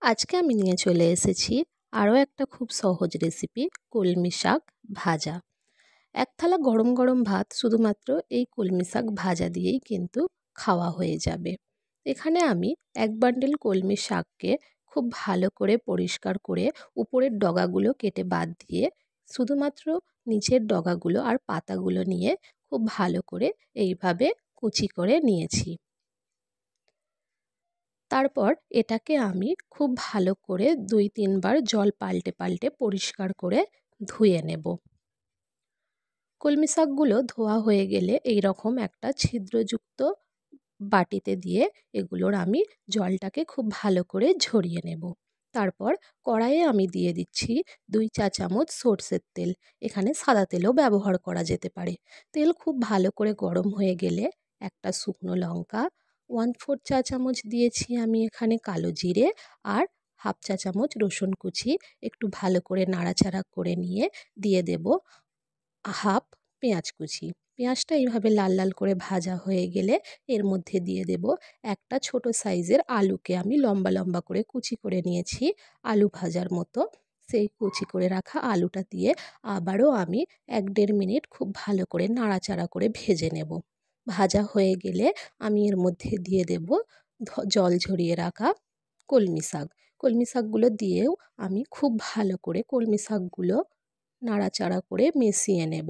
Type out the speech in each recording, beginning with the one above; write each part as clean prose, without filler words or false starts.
আজকে আমি নিয়ে চলে এসেছি আরও একটা খুব সহজ রেসিপি, কলমি শাক ভাজা। এক থালা গরম গরম ভাত শুধুমাত্র এই কলমি শাক ভাজা দিয়েই কিন্তু খাওয়া হয়ে যাবে। এখানে আমি এক বান্ডিল কলমি শাককে খুব ভালো করে পরিষ্কার করে উপরের ডগাগুলো কেটে বাদ দিয়ে শুধুমাত্র নিচের ডগাগুলো আর পাতাগুলো নিয়ে খুব ভালো করে এইভাবে কুচি করে নিয়েছি। তারপর এটাকে আমি খুব ভালো করে ২-৩ বার জল পাল্টে পাল্টে পরিষ্কার করে ধুয়ে নেব। কলমি শাকগুলো ধোয়া হয়ে গেলে এই রকম একটা ছিদ্রযুক্ত বাটিতে দিয়ে এগুলোর আমি জলটাকে খুব ভালো করে ঝরিয়ে নেব। তারপর কড়াইয়ে আমি দিয়ে দিচ্ছি ২ চা চামচ সরষের তেল। এখানে সাদা তেলও ব্যবহার করা যেতে পারে। তেল খুব ভালো করে গরম হয়ে গেলে একটা শুকনো লঙ্কা, 1/4 চা চামচ দিয়েছি আমি এখানে কালো জিরে, আর হাফ চা চামচ রসুন কুচি। একটু ভালো করে নাড়াচাড়া করে নিয়ে দিয়ে দেব হাফ পেঁয়াজ কুচি। পেঁয়াজটা এইভাবে লাল লাল করে ভাজা হয়ে গেলে এর মধ্যে দিয়ে দেব একটা ছোট সাইজের আলুকে আমি লম্বা লম্বা করে কুচি করে নিয়েছি আলু ভাজার মতো। সেই কুচি করে রাখা আলুটা দিয়ে আবারও আমি ১-১.৫ মিনিট খুব ভালো করে নাড়াচাড়া করে ভেজে নেব। ভাজা হয়ে গেলে আমি এর মধ্যে দিয়ে দেব জল ঝরিয়ে রাখা কলমি শাক। কলমি শাকগুলো দিয়েও আমি খুব ভালো করে কলমি শাকগুলো নাড়াচাড়া করে মিশিয়ে নেব।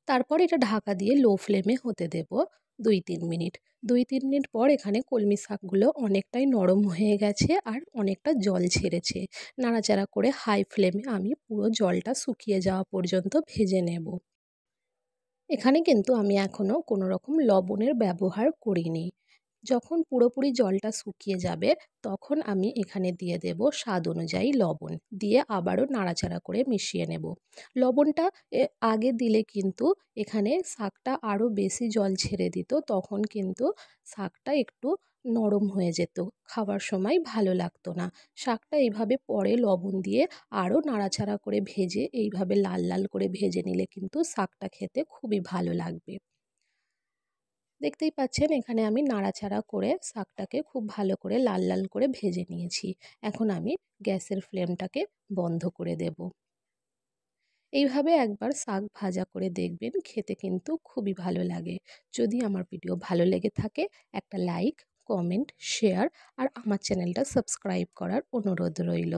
তারপর এটা ঢাকা দিয়ে লো ফ্লেমে হতে দেব ২-৩ মিনিট। ২-৩ মিনিট পর এখানে কলমি শাকগুলো অনেকটাই নরম হয়ে গেছে আর অনেকটা জল ছেড়েছে। নাড়াচাড়া করে হাই ফ্লেমে আমি পুরো জলটা শুকিয়ে যাওয়া পর্যন্ত ভেজে নেব। এখানে কিন্তু আমি এখনও কোনো রকম লবণের ব্যবহার করিনি। যখন পুরোপুরি জলটা শুকিয়ে যাবে তখন আমি এখানে দিয়ে দেব স্বাদ অনুযায়ী লবণ, দিয়ে আবারও নাড়াচাড়া করে মিশিয়ে নেব। লবণটা আগে দিলে কিন্তু এখানে শাকটা আরও বেশি জল ছেড়ে দিত, তখন কিন্তু শাকটা একটু নরম হয়ে যেত, খাবার সময় ভালো লাগতো না। শাকটা এইভাবে পরে লবণ দিয়ে আরও নাড়াচাড়া করে ভেজে এইভাবে লাল লাল করে ভেজে নিলে কিন্তু শাকটা খেতে খুবই ভালো লাগবে। দেখতেই পাচ্ছেন এখানে আমি নাড়াচাড়া করে শাকটাকে খুব ভালো করে লাল লাল করে ভেজে নিয়েছি। এখন আমি গ্যাসের ফ্লেমটাকে বন্ধ করে দেব। এইভাবে একবার শাক ভাজা করে দেখবেন, খেতে কিন্তু খুবই ভালো লাগে। যদি আমার ভিডিও ভালো লেগে থাকে একটা লাইক, কমেন্ট, শেয়ার আর আমার চ্যানেলটা সাবস্ক্রাইব করার অনুরোধ রইল।